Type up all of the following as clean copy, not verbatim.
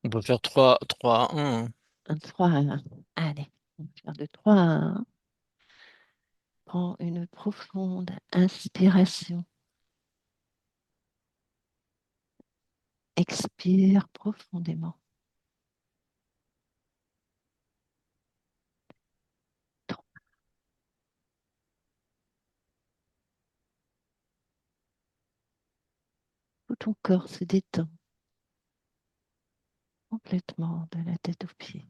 On peut faire 3 à 1, hein. Un 3 à 1. Allez, on va faire de 3 à 1. Prends une profonde inspiration. Expire profondément. Tout ton corps se détend complètement de la tête aux pieds.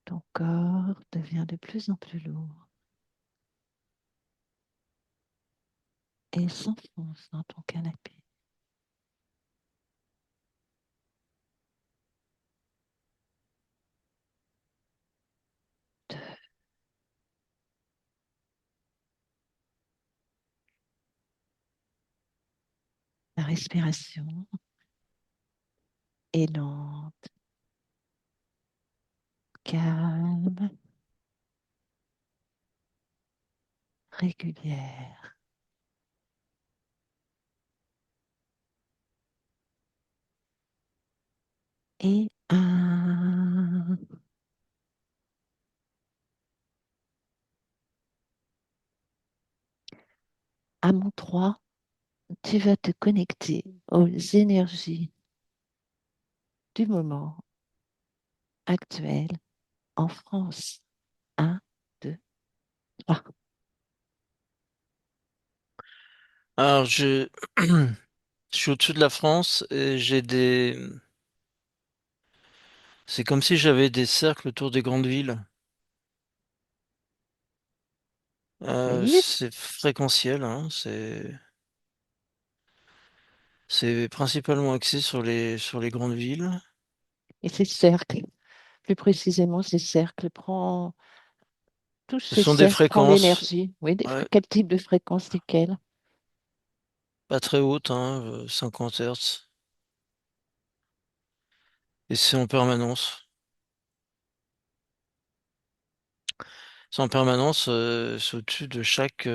Ton corps devient de plus en plus lourd et s'enfonce dans ton canapé. La respiration est lente, calme, régulière. Et un. À mon 3, tu vas te connecter aux énergies du moment actuel en France. Un, 2, 3. Alors, je suis au-dessus de la France et c'est comme si j'avais des cercles autour des grandes villes. Oui, C'est fréquentiel, hein, c'est principalement axé sur les grandes villes. et ces cercles, plus précisément ces cercles, prends tous Ce ces sont des cercles, prends fréquences, l'énergie. Oui, ouais, quel type de fréquence, lesquelles? pas très hautes, hein, 50 Hz. Et c'est en permanence. C'est en permanence, c'est au-dessus de chaque.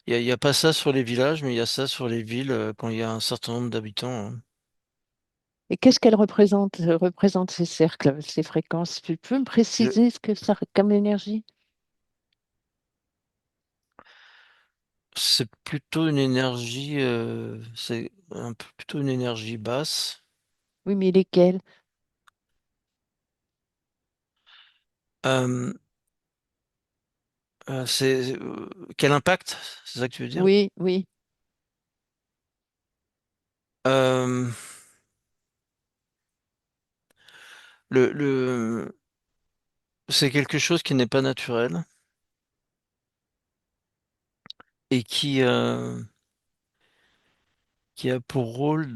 Il y a pas ça sur les villages, mais il y a ça sur les villes quand il y a un certain nombre d'habitants, hein. Et qu'est-ce qu'elles représentent ces cercles, ces fréquences? Tu peux me Je- préciser ce que ça comme énergie? C'est plutôt une énergie, c'est un peu plutôt une énergie basse. Oui, mais lesquelles? Euh, quel impact? C'est ça que tu veux dire? Oui, oui. Euh, le c'est quelque chose qui n'est pas naturel et qui a pour rôle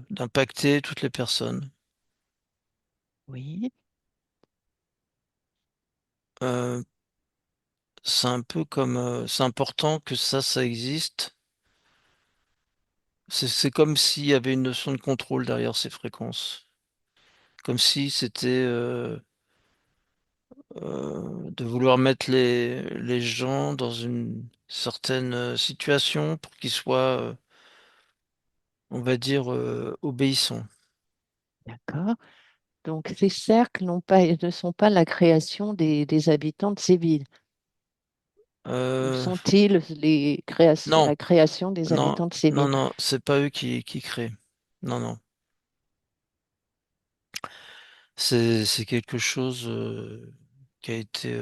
d'impacter toutes les personnes. Oui, Euh, c'est un peu comme, c'est important que ça existe. C'est comme s'il y avait une notion de contrôle derrière ces fréquences. Comme si c'était de vouloir mettre les gens dans une certaine situation pour qu'ils soient, on va dire, obéissants. d'accord. Donc, ces cercles ne sont pas la création des habitants de ces villes. Ou Euh, sont-ils non, la création des non, habitants de ces non, villes? non, c'est pas eux qui créent. Non, non. C'est quelque chose qui a été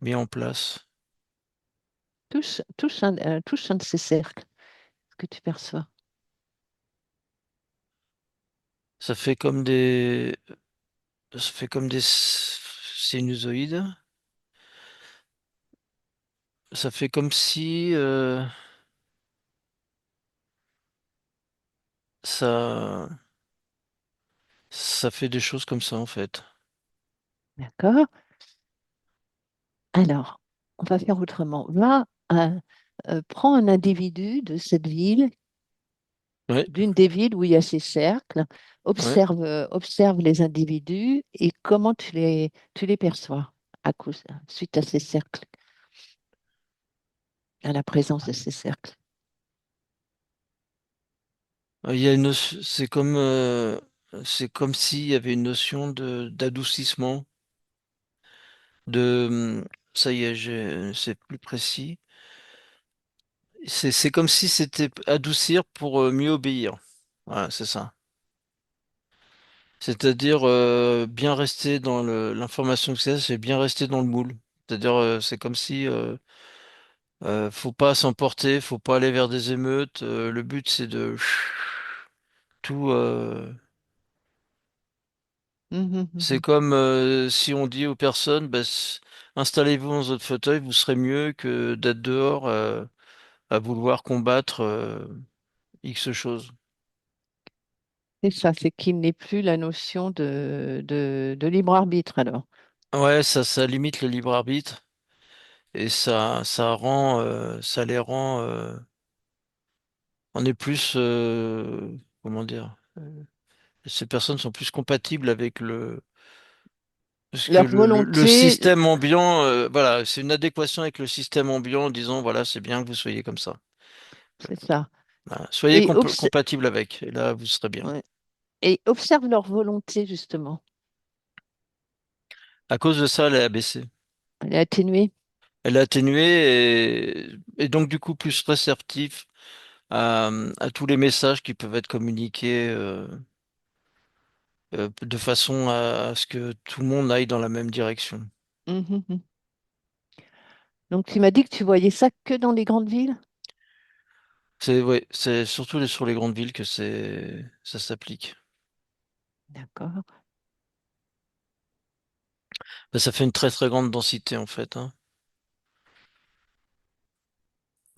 mis en place. Tous un de ces cercles que tu perçois. Ça fait comme des, ça fait comme des sinusoïdes. Ça fait comme si ça, ça fait des choses comme ça en fait. D'accord? Alors, on va faire autrement. Prends un individu de cette ville, Ouais, d'une des villes où il y a ces cercles, ouais. observe les individus et comment tu les perçois suite à ces cercles. à la présence de ces cercles. Il y a c'est comme s'il y avait une notion de d'adoucissement, de, ça y est, c'est plus précis. C'est comme si c'était adoucir pour mieux obéir. Voilà, c'est ça. C'est-à-dire bien rester dans l'information que c'est bien rester dans le moule. C'est-à-dire c'est comme si faut pas s'emporter, faut pas aller vers des émeutes. Le but c'est de tout. Mhm, C'est mhm. comme si on dit aux personnes, bah, installez-vous dans votre fauteuil, vous serez mieux que d'être dehors à vouloir combattre X chose. C'est ça, c'est qu'il n'est plus la notion de libre arbitre alors. Ouais, ça limite le libre arbitre et ça les rend. On est plus, comment dire, ces personnes sont plus compatibles avec parce que Leur le volonté, système ambiant, voilà, c'est une adéquation avec le système ambiant en disant, voilà, c'est bien que vous soyez comme ça. c'est ça. Voilà. Soyez Et, compatible avec, et là, vous serez bien. ouais. Et observe leur volonté justement. À cause de ça, elle est abaissée. Elle est atténuée. Elle est atténuée et donc, du coup, plus réceptif à tous les messages qui peuvent être communiqués de façon à ce que tout le monde aille dans la même direction. Mhm, mhm. Donc tu m'as dit que tu voyais ça que dans les grandes villes? Ouais, c'est surtout sur les grandes villes que ça s'applique. D'accord. Ben, ça fait une très très grande densité en fait, hein.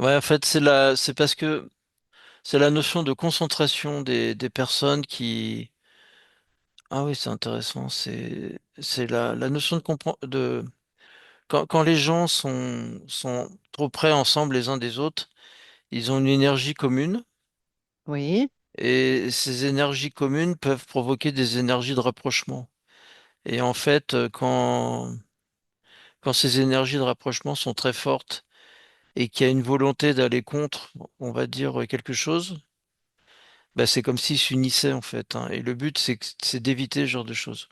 Ouais, en fait, c'est parce que c'est la notion de concentration des personnes qui. Ah oui, c'est intéressant. C'est la notion de quand les gens sont trop près ensemble les uns des autres, ils ont une énergie commune Oui, et ces énergies communes peuvent provoquer des énergies de rapprochement. Et en fait, quand ces énergies de rapprochement sont très fortes et qu'il y a une volonté d'aller contre, on va dire, quelque chose, bah, c'est comme s'ils s'unissaient en fait, hein. Et le but, c'est d'éviter ce genre de choses.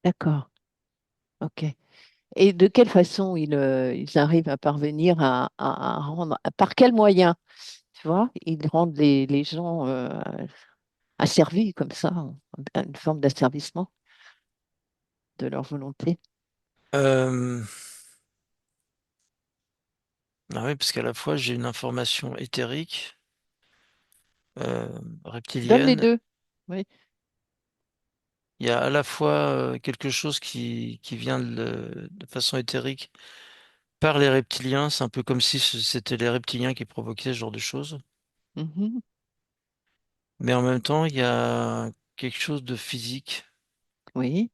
d'accord. OK. Et de quelle façon ils arrivent à parvenir à rendre, par quels moyens, tu vois, ils rendent les gens asservis comme ça, une forme d'asservissement de leur volonté. Euh, ah oui, parce qu'à la fois, j'ai une information éthérique, euh, Donne les reptilienne. deux. Oui. Il y a à la fois quelque chose qui vient de façon éthérique par les reptiliens. C'est un peu comme si c'était les reptiliens qui provoquaient ce genre de choses. Mhm. Mais en même temps, il y a quelque chose de physique. Oui.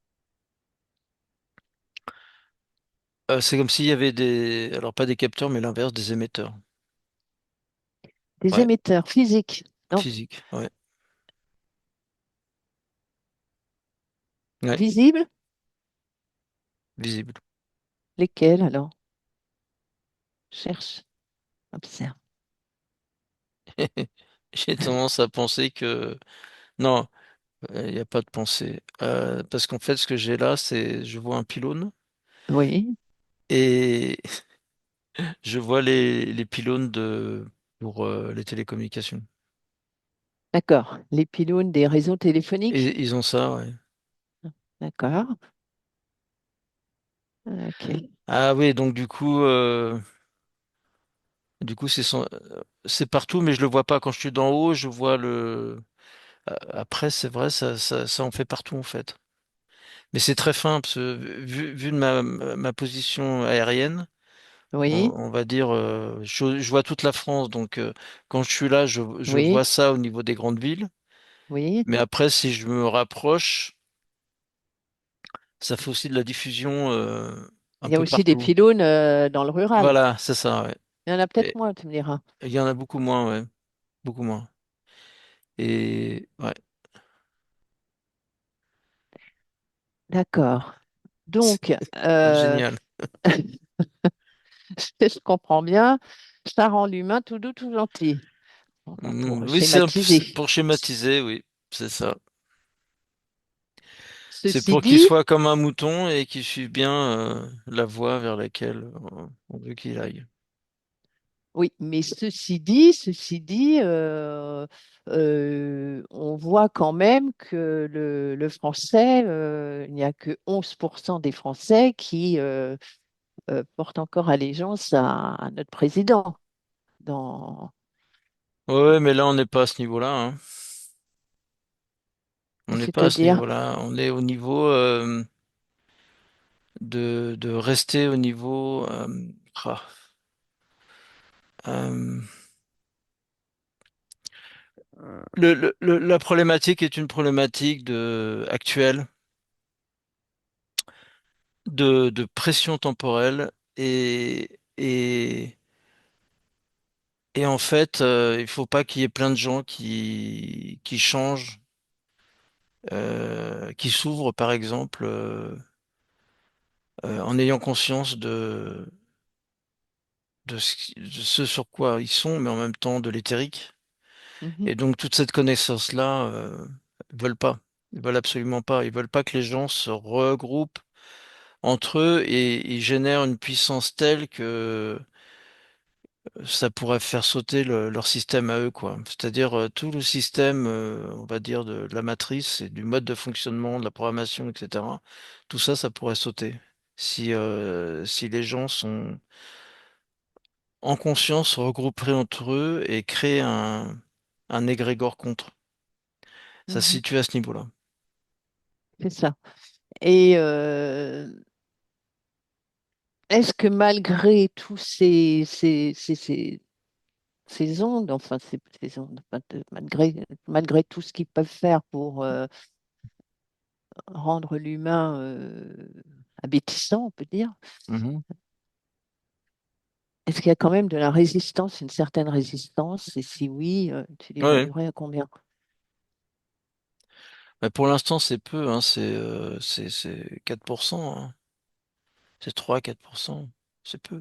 C'est comme s'il y avait alors pas des capteurs, mais l'inverse, des émetteurs. Des Ouais, émetteurs physiques, non, physique, ouais, ouais, visibles. visible. Lesquels alors? Cherche, observe. J'ai tendance à penser que non, il n'y a pas de pensée. Parce qu'en fait, ce que j'ai là, je vois un pylône Oui, et je vois les pylônes pour les télécommunications. d'accord. Les pylônes des réseaux téléphoniques. Et ils ont ça, ouais. D'accord. OK. Ah oui, donc du coup, c'est partout, mais je le vois pas. Quand je suis d'en haut, je vois Après, c'est vrai, ça en fait partout en fait. Mais c'est très fin, parce que vu de ma position aérienne, Oui, on va dire, je vois toute la France, donc quand je suis là, je oui, vois ça au niveau des grandes villes. oui. Mais après, si je me rapproche, ça fait aussi de la diffusion un Il y a peu aussi des partout. pylônes dans le rural. Voilà, c'est ça, ouais. Il y en a peut-être Et moins, tu me diras. il y en a beaucoup moins, ouais, beaucoup moins. Et ouais, D'accord. c'est Donc, génial. je comprends bien, ça rend l'humain tout doux, tout gentil. Enfin, pour Oui, c'est schématiser. pour schématiser, oui, c'est ça. C'est Ceci pour qu'il dit, soit comme un mouton et qu'il suive bien la voie vers laquelle on veut qu'il aille. oui, mais ceci dit, on voit quand même que le français, il n'y a que 11% des Français qui portent encore allégeance à notre président. Dans, Ouais, mais là, on n'est pas à ce niveau-là, hein. On n'est pas à ce c'est-à-dire, niveau-là. On est au niveau de rester au niveau. Ah, euh, la problématique est une problématique actuelle de pression temporelle et en fait, il faut pas qu'il y ait plein de gens qui changent, qui s'ouvrent par exemple, en ayant conscience de ce sur quoi ils sont, mais en même temps de l'éthérique. mhm, Et donc toute cette connaissance-là, ils veulent pas. Ils veulent absolument pas. Ils veulent pas que les gens se regroupent entre eux et ils génèrent une puissance telle que ça pourrait faire sauter leur système à eux, quoi. C'est-à-dire tout le système, on va dire, de la matrice et du mode de fonctionnement, de la programmation, etc. Tout ça, ça pourrait sauter si les gens sont en conscience regroupés entre eux et créent un égrégore contre. Ça se mhm, situe à ce niveau-là. c'est ça. Et est-ce que malgré tous ces ondes, enfin ces ondes, enfin, malgré tout ce qu'ils peuvent faire pour rendre l'humain abétissant, on peut dire, Mhm. est-ce qu'il y a quand même de la résistance, une certaine résistance? Et si oui, tu Ouais. l'évaluerais à combien? Mais pour l'instant, c'est peu, hein, c'est 4%, hein. C'est 3-4%. C'est peu.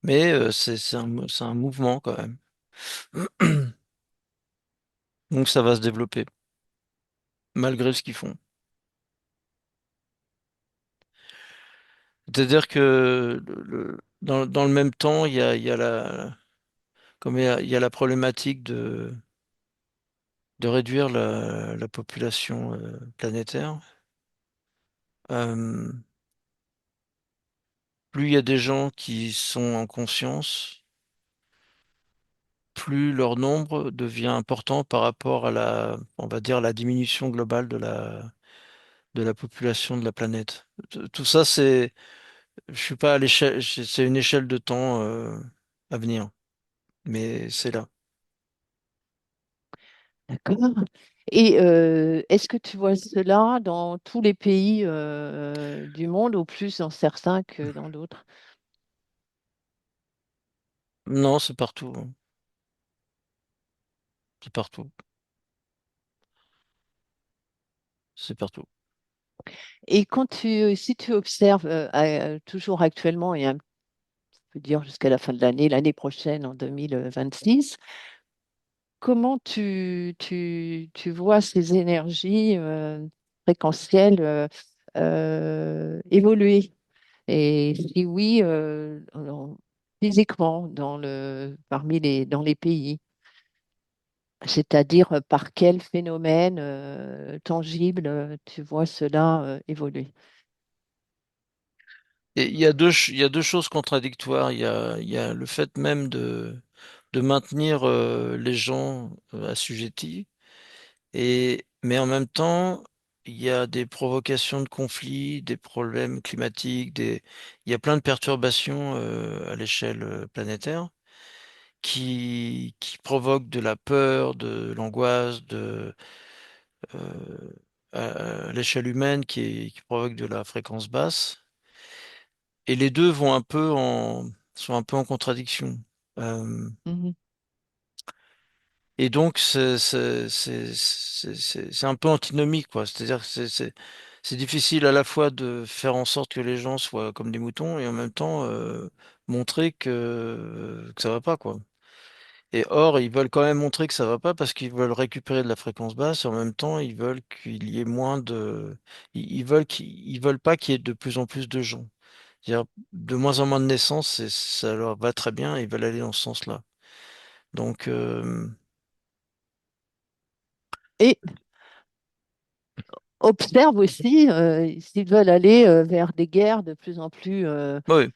Mais c'est un mouvement quand même. Donc ça va se développer, malgré ce qu'ils font. C'est-à-dire que dans le même temps, il y a comme il y a la problématique de réduire la population planétaire. Euh, Plus il y a des gens qui sont en conscience, plus leur nombre devient important par rapport à on va dire, la diminution globale de la population de la planète. Tout ça, je suis pas à l'échelle, c'est une échelle de temps, à venir, mais c'est là. D'accord. Et est-ce que tu vois cela dans tous les pays du monde, ou plus dans certains que dans d'autres? Non, c'est partout, hein. C'est partout. C'est partout. Et si tu observes toujours actuellement, et on peut dire jusqu'à la fin de l'année, l'année prochaine, en 2026, comment tu vois ces énergies fréquentielles évoluer? Et si oui, physiquement, dans les pays, c'est-à-dire par quel phénomène tangible tu vois cela évoluer? Et il y a deux choses contradictoires. Il y a le fait même de maintenir les gens assujettis. Mais en même temps, il y a des provocations de conflits, des problèmes climatiques, il y a plein de perturbations à l'échelle planétaire qui provoquent de la peur, de l'angoisse, euh, à l'échelle humaine qui provoque de la fréquence basse. Et les deux sont un peu en contradiction. Euh, Mhm. et donc, c'est un peu antinomique, quoi. C'est-à-dire que c'est difficile à la fois de faire en sorte que les gens soient comme des moutons et en même temps montrer que ça va pas, quoi. Et or, ils veulent quand même montrer que ça va pas parce qu'ils veulent récupérer de la fréquence basse et en même temps, ils veulent qu'il y ait moins de, ils veulent pas qu'il y ait de plus en plus de gens. C'est-à-dire de moins en moins de naissances et ça leur va très bien, ils veulent aller dans ce sens-là. Donc, Et observe aussi s'ils veulent aller vers des guerres de plus en plus, oui,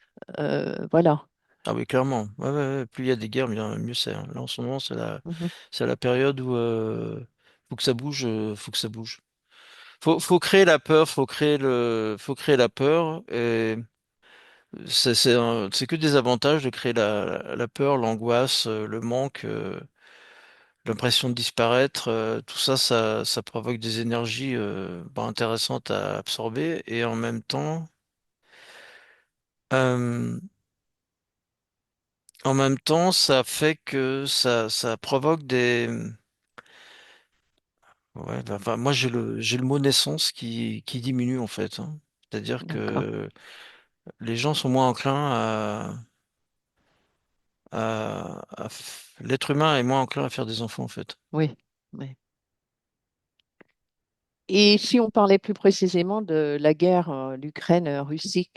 voilà. ah oui, clairement. Ouais, ouais, ouais. Plus il y a des guerres, bien mieux c'est, hein. Là, en ce moment, Mhm. c'est la période où faut que ça bouge, faut que ça bouge. Faut créer la peur, faut créer la peur. Et c'est que des avantages de créer la peur, l'angoisse, le manque, l'impression de disparaître. Tout ça, ça provoque des énergies intéressantes à absorber et euh, en même temps, ça fait que ça provoque des ouais, bah, enfin, moi j'ai le mot naissance qui diminue en fait, hein. C'est-à-dire D'accord. que les gens sont moins enclins l'être humain est moins enclin à faire des enfants en fait. Oui. Oui. Et si on parlait plus précisément de la guerre, l'Ukraine-Russie,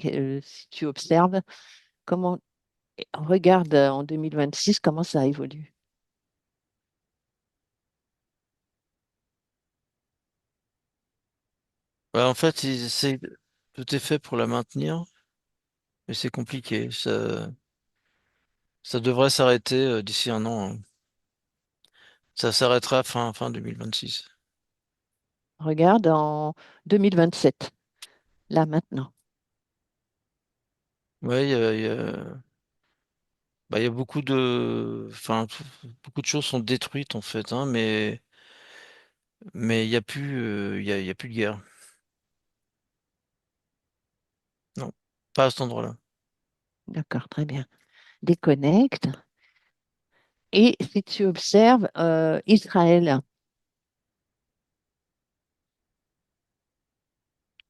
si tu observes, comment, regarde en 2026, comment ça évolue. Ouais, en fait, tout est fait pour la maintenir, mais c'est compliqué. Ça devrait s'arrêter d'ici un an, hein. Ça s'arrêtera fin 2026. Regarde en 2027, là maintenant. Ouais, bah, il y a beaucoup de choses sont détruites en fait, hein, mais il y a plus, il y a plus de guerre. Non, pas à cet endroit-là. D'accord, très bien. Déconnecte. Et si tu observes Israël,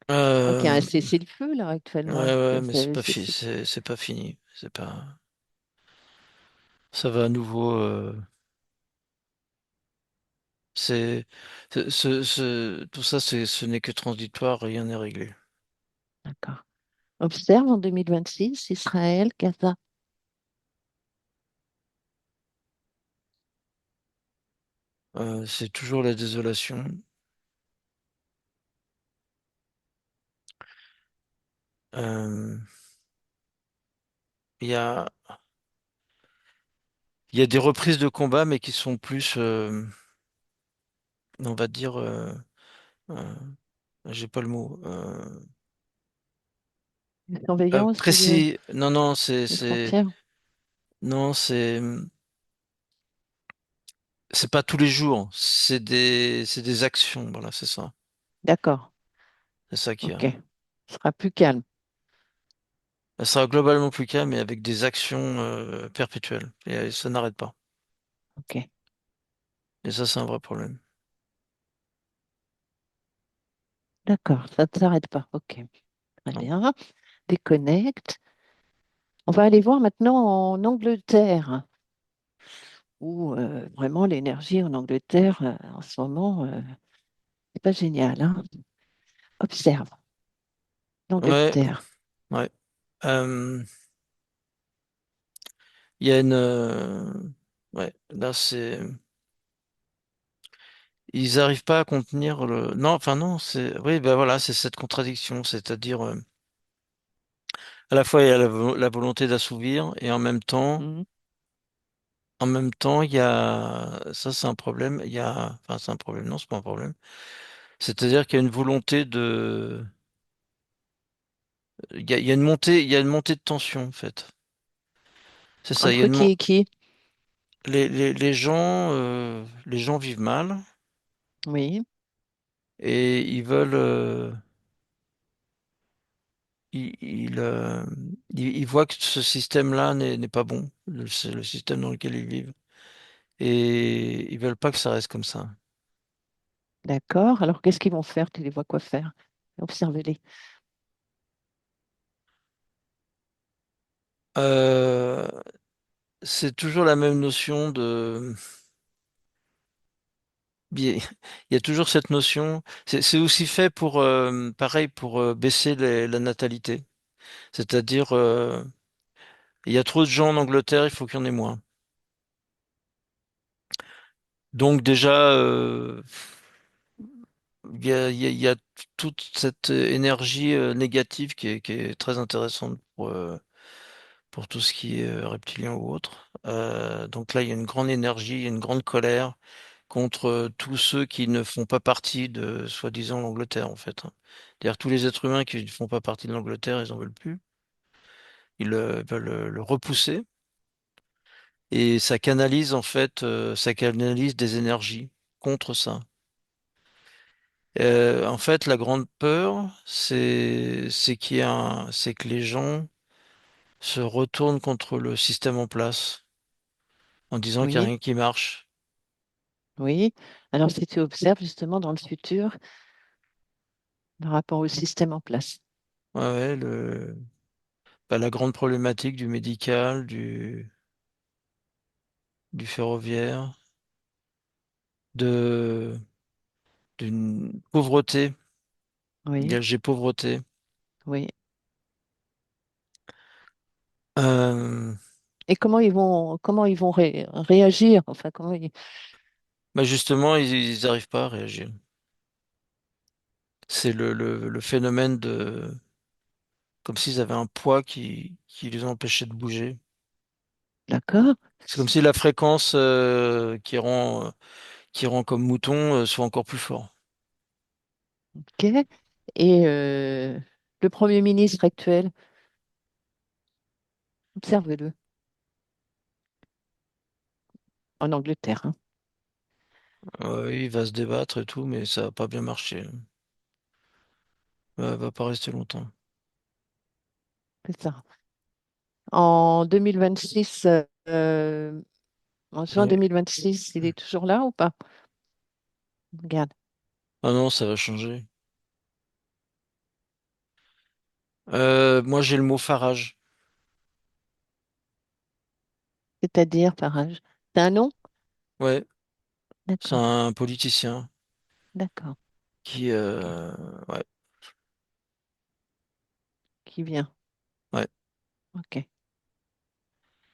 je crois qu'il y a un Euh, cessez-le-feu là ouais, actuellement. ouais, mais c'est pas fini. Ça va à nouveau. C'est, tout ça, ce n'est que transitoire, rien n'est réglé. D'accord. Observe en 2026, Israël, Gaza. C'est toujours la désolation. Euh, Il y a, il y a des reprises de combat, mais qui sont plus, on va dire, euh, j'ai pas le mot. Une surveillance Précis. Non, non, des frontières. non, c'est pas tous les jours. C'est des actions. Voilà, c'est ça. D'accord. C'est ça qu'il y OK. a. Ce sera plus calme. Elle sera globalement plus calme, mais avec des actions perpétuelles. Et ça n'arrête pas. OK. Et ça, c'est un vrai problème. D'accord. Ça ne s'arrête pas. OK. Très Non. bien. Déconnecte. On va aller voir maintenant en Angleterre, où vraiment l'énergie en Angleterre, en ce moment, c'est pas génial, hein. Observe Ouais, l'Angleterre. ouais. Euh, Il y a ouais, là, ils arrivent pas à contenir le. Non, enfin, non, oui, ben voilà, c'est cette contradiction. C'est-à-dire, à la fois, il y a la volonté d'assouvir et Mhm. en même temps, il y a. Ça, c'est un problème. Enfin, c'est un problème. Non, c'est pas un problème. C'est-à-dire qu'il y a une volonté de. Il y a une montée de tension, en fait. C'est ça, il y a Entre qui et qui? les gens vivent mal Oui, et ils voient que ce système-là n'est pas bon, c'est le système dans lequel ils vivent et ils veulent pas que ça reste comme ça. d'accord. Alors qu'est-ce qu'ils vont faire? Tu les vois quoi faire? Observez-les. Euh, c'est toujours la même notion de... Il y a toujours cette notion. C'est aussi fait pour, pareil, pour baisser la natalité. C'est-à-dire, il y a trop de gens en Angleterre, il faut qu'il y en ait moins. Donc déjà, il y a toute cette énergie négative qui est très intéressante pour tout ce qui est reptilien ou autre. Donc là, il y a une grande énergie, il y a une grande colère contre tous ceux qui ne font pas partie de, soi-disant, l'Angleterre, en fait, hein. C'est-à-dire tous les êtres humains qui ne font pas partie de l'Angleterre, ils en veulent plus. Ils veulent le repousser. Et ça canalise, en fait, ça canalise des énergies contre ça. En fait, la grande peur, c'est que les gens se retournent contre le système en place en disant qu'il n'y a Oui, rien qui marche. oui. Alors, si tu observes justement dans le futur par rapport au système en place. Ouais, ouais, la grande problématique du médical, du ferroviaire, de, d'une pauvreté, Oui, gagée pauvreté. oui. Euh, Et comment ils vont réagir? Enfin, Bah justement, ils n'arrivent pas à réagir. C'est le phénomène de, comme s'ils avaient un poids qui les empêchait de bouger. d'accord, C'est comme si la fréquence qui rend comme mouton soit encore plus fort. ok. Et le Premier ministre actuel, observe-le en Angleterre, hein, Il va se débattre et tout, mais ça va pas bien marcher. Va pas rester longtemps. c'est ça. En 2026, en juin Ouais. 2026, il est toujours là ou pas? Regarde, Ah non, ça va changer. Moi, j'ai le mot Farage. c'est-à-dire par âge. C'est un nom? Ouais, c'est D'accord, un politicien d'accord, qui, ok. ouais, Qui vient? ouais. Ok.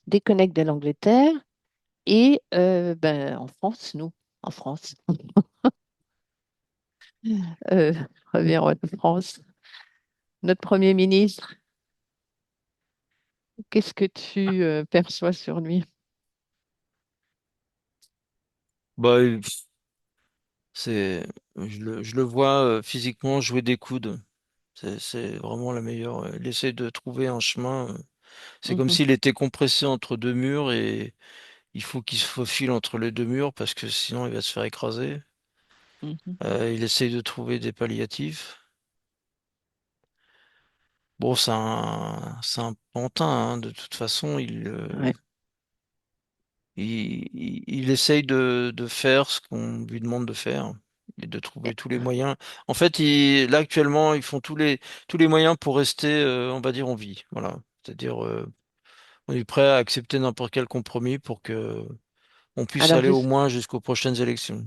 Déconnecte de l'Angleterre et ben, en France, nous, en France, euh, reviens en France. Notre Premier ministre, qu'est-ce que tu perçois sur lui? Bah, je le vois physiquement jouer des coudes. C'est vraiment la meilleure. Il essaie de trouver un chemin. C'est comme Mhm, s'il était compressé entre deux murs et il faut qu'il se faufile entre les deux murs parce que sinon il va se faire écraser. mhm. Il essaye de trouver des palliatifs. Bon, c'est un pantin, hein. De toute façon, Ouais. il essaye de faire ce qu'on lui demande de faire et de trouver tous les moyens. En fait, là actuellement, ils font tous les moyens pour rester, on va dire, en vie. Voilà. C'est-à-dire, on est prêt à accepter n'importe quel compromis pour que on puisse Alors, aller au moins jusqu'aux prochaines élections.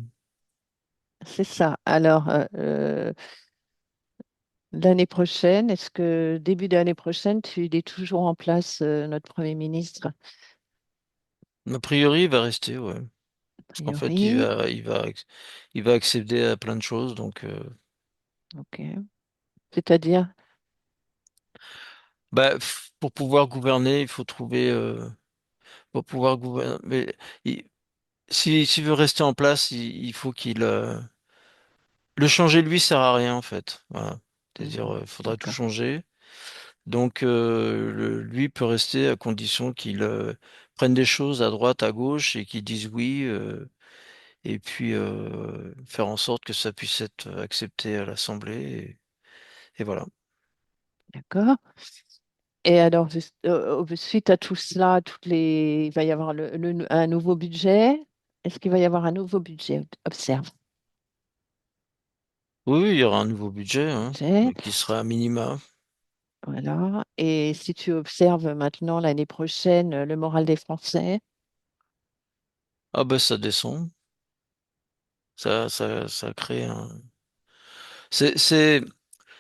c'est ça. Alors, l'année prochaine, est-ce que début d'année prochaine, il est toujours en place, notre Premier ministre, a A priori, il va rester, ouais. Parce qu'en fait, priori? il va accéder à plein de choses. Donc, Ok. C'est-à-dire, bah, pour pouvoir gouverner, il faut trouver, pour pouvoir gouverner. Mais s'il veut rester en place, il faut le changer lui sert à rien en fait. Voilà. C'est-à-dire, mhm, il faudra tout d'accord, changer. Donc, lui peut rester à condition qu'il prenne des choses à droite, à gauche et qu'il dise oui. Et puis faire en sorte que ça puisse être accepté à l'Assemblée. Et voilà. d'accord. Et alors, suite à tout cela, il va y avoir un nouveau budget. Est-ce qu'il va y avoir un nouveau budget? Observe. Oui, oui, il y aura un nouveau budget, hein, Budget, mais qui sera à minima. voilà. Et si tu observes maintenant l'année prochaine le moral des Français, Ah ben ça descend. Ça crée un. C'est, c'est,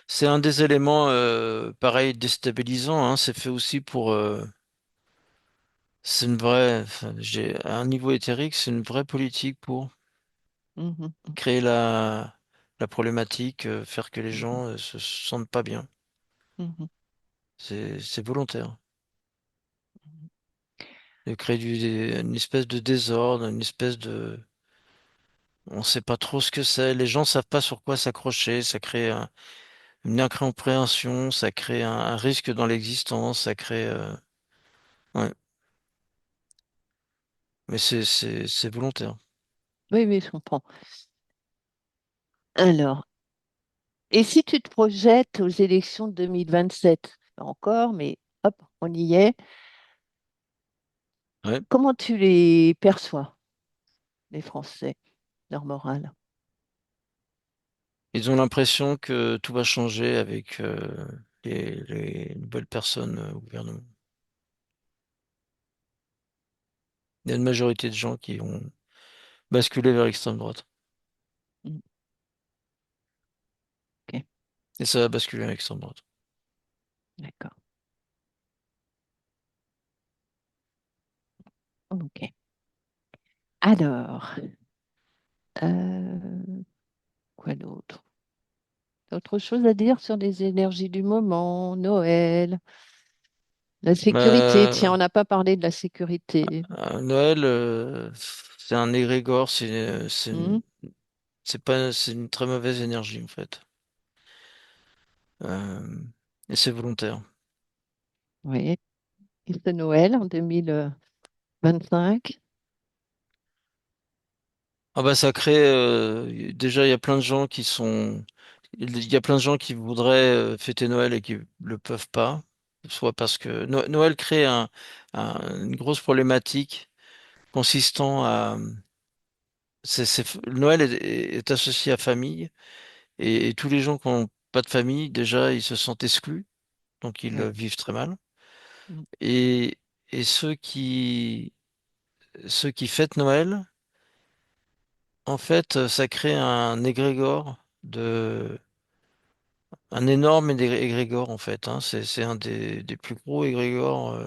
c'est un des éléments pareil déstabilisants, hein. C'est fait aussi pour. C'est une vraie. Enfin, à un niveau éthérique, c'est une vraie politique pour mhm, créer la problématique, faire que les mhm, gens se sentent pas bien. mhm, C'est volontaire. De créer une espèce de désordre, une espèce de. On sait pas trop ce que c'est. Les gens savent pas sur quoi s'accrocher. Ça crée une incompréhension, ça crée un risque dans l'existence, ça crée. Ouais. Mais c'est volontaire. oui, oui, je comprends. Alors, et si tu te projettes aux élections de 2027, pas encore, mais hop, on y est, Ouais. comment tu les perçois, les Français, leur morale? Ils ont l'impression que tout va changer avec les nouvelles personnes au gouvernement. Il y a une majorité de gens qui ont basculé vers l'extrême droite. Mm, ok, Et ça va basculer vers l'extrême droite. d'accord. Ok. Alors, euh, quoi d'autre? Autre chose à dire sur les énergies du moment, Noël, la sécurité. Tiens, Bah, on n'a pas parlé de la sécurité. Noël, c'est un égrégore, Hmm, c'est une très mauvaise énergie en fait. Euh, et c'est volontaire. oui. Et ce Noël en 2025. Ah bah ça crée déjà il y a plein de gens qui sont il y a plein de gens qui voudraient fêter Noël et qui le peuvent pas, soit parce que Noël crée une grosse problématique consistant à Noël est associé à famille et tous les gens qui n'ont pas de famille déjà ils se sentent exclus donc ils Oui. vivent très mal Hmm, et et ceux qui fêtent Noël en fait ça crée un égrégore de un énorme égrégore en fait, hein. C'est un des plus gros égrégores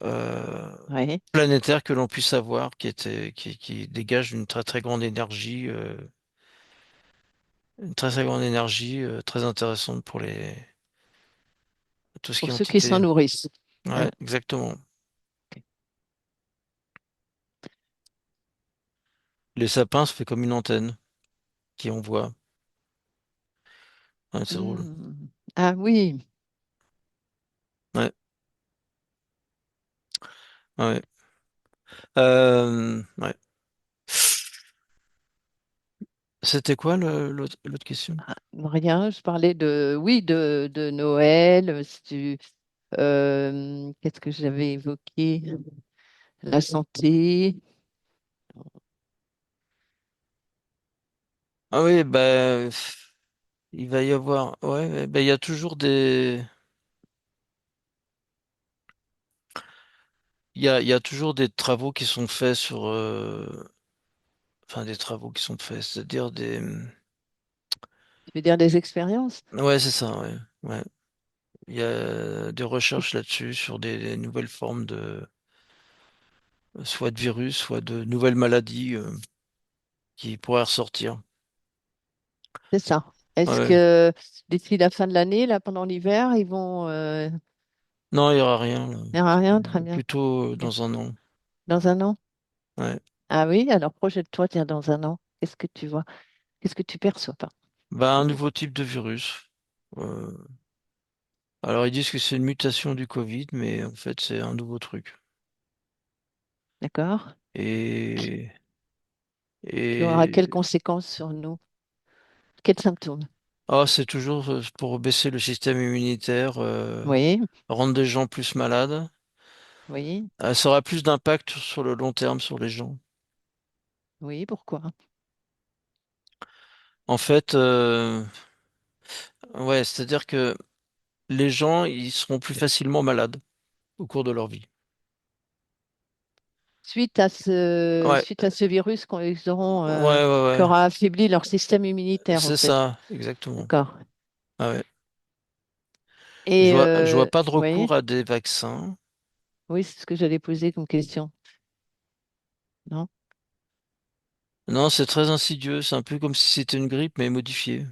euh, oui. planétaires que l'on puisse avoir, qui dégage une très très grande énergie, une très très grande énergie très intéressante pour tout ce qui Pour est ceux qui s'en entité. nourrissent. Ouais, Hein. exactement. Ok. Les sapins, se fait comme une antenne qui envoie. Ouais, c'est drôle. Hmm. Ah oui. Ouais, ouais. Ouais. C'était quoi l'autre question? Ah, rien, je parlais de, oui, de Noël. Si qu'est-ce que j'avais évoqué? La santé. Ah oui, bah il va y avoir. Ouais, bah, il y a toujours il y a toujours des travaux qui sont faits sur, enfin des travaux qui sont faits, c'est-à-dire des, Tu veux dire des expériences? ouais, c'est ça, ouais, ouais. Il y a des recherches là-dessus sur des nouvelles formes soit de virus, soit de nouvelles maladies qui pourraient ressortir. C'est ça. Est-ce Ouais. que d'ici la fin de l'année, là, pendant l'hiver, ils vont... Non, il y aura rien, là. il n'y aura rien, très bien. Plutôt Ok. dans un an. Dans un an? Ouais. Ah oui, alors projette-toi, tiens, dans un an. Qu'est-ce que tu vois? Qu'est-ce que tu perçois pas? Bah, un nouveau type de virus. Euh, alors ils disent que c'est une mutation du Covid, mais en fait c'est un nouveau truc. D'accord? Et Qui aura quelles et conséquences sur nous? Quels symptômes? ah, c'est toujours pour baisser le système immunitaire, Oui, rendre des gens plus malades. oui, Ça aura plus d'impact sur le long terme sur les gens. oui, pourquoi? En fait, ouais, c'est-à-dire que les gens, ils seront plus facilement malades au cours de leur vie. Ouais, suite à ce virus qu'ils auront, ouais, ouais, qui ouais. aura affaibli leur système immunitaire, en C'est fait. ça, exactement. D'accord. Ah ouais. Et Je vois pas de oui, recours à des vaccins. oui, c'est ce que j'allais poser comme question. Non? Non, c'est très insidieux. C'est un peu comme si c'était une grippe, mais modifiée.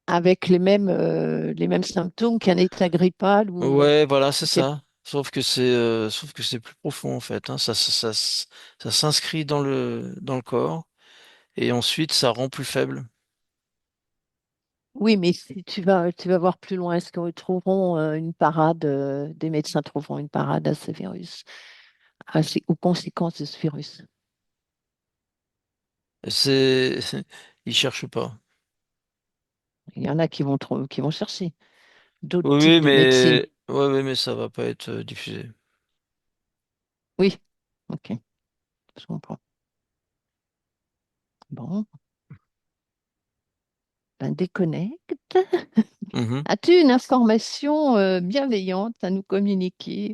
Avec les mêmes symptômes qu'un état grippal ou Ouais, voilà, c'est c'est ça. Sauf que c'est plus profond en fait, hein. Ça s'inscrit dans le corps et ensuite ça rend plus faible. oui, mais si tu vas voir plus loin. Est-ce qu'ils trouveront une parade, des médecins trouveront une parade à ce virus, aux conséquences de ce virus? C'est, ils cherchent pas. Il y en a qui vont chercher d'autres Oui, types oui, de médecine. mais ça va pas être diffusé. Oui, ok, je comprends. Bon, ben déconnecte. Mhm. As-tu une information bienveillante à nous communiquer?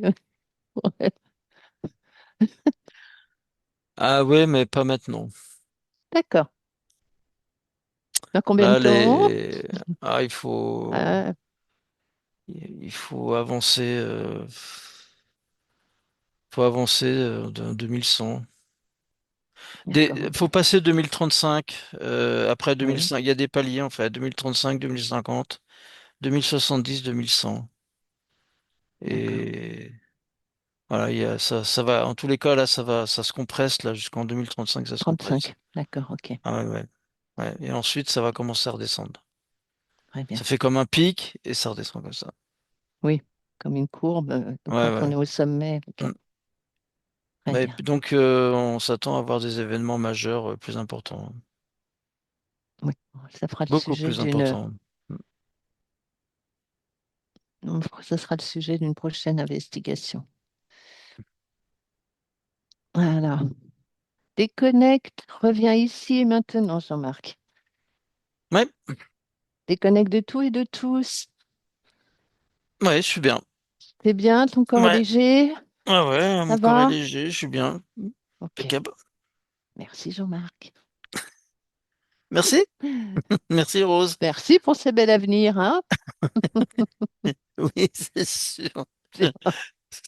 Ah ouais, mais pas maintenant. D'accord. Dans combien de Là, temps? ah, Ah, il faut avancer de 2100. d'accord, Faut passer 2035. Après oui, 2005, il y a des paliers en fait. 2035, 2050, 2070, 2100. d'accord. Et voilà, ça va. En tous les cas, là, ça se compresse là jusqu'en 2035, ça se compresse. 35, d'accord, ok, Ah ouais, ouais. Ouais. Et ensuite, ça va commencer à redescendre. très Ça bien. fait comme un pic et ça redescend comme ça. Oui, comme une courbe, Ouais, quand on ouais. est au sommet, ok, Mm. très Ouais, et bien. puis donc, on s'attend à avoir des événements majeurs plus importants. Oui, ça fera le Beaucoup sujet plus d'une, importants. Mm. ça sera le sujet d'une prochaine investigation. Voilà. Déconnecte, reviens ici et maintenant, Jean-Marc. Ouais, Déconnecte de tout et de tous. ouais, je suis bien. C'est bien, ton corps est Ouais, léger, ouais, ça mon corps est va? léger, je suis bien. Ok, Impeccable. merci Jean-Marc. Merci. Merci Rose. Merci pour ce bel avenir, hein? Oui, c'est sûr.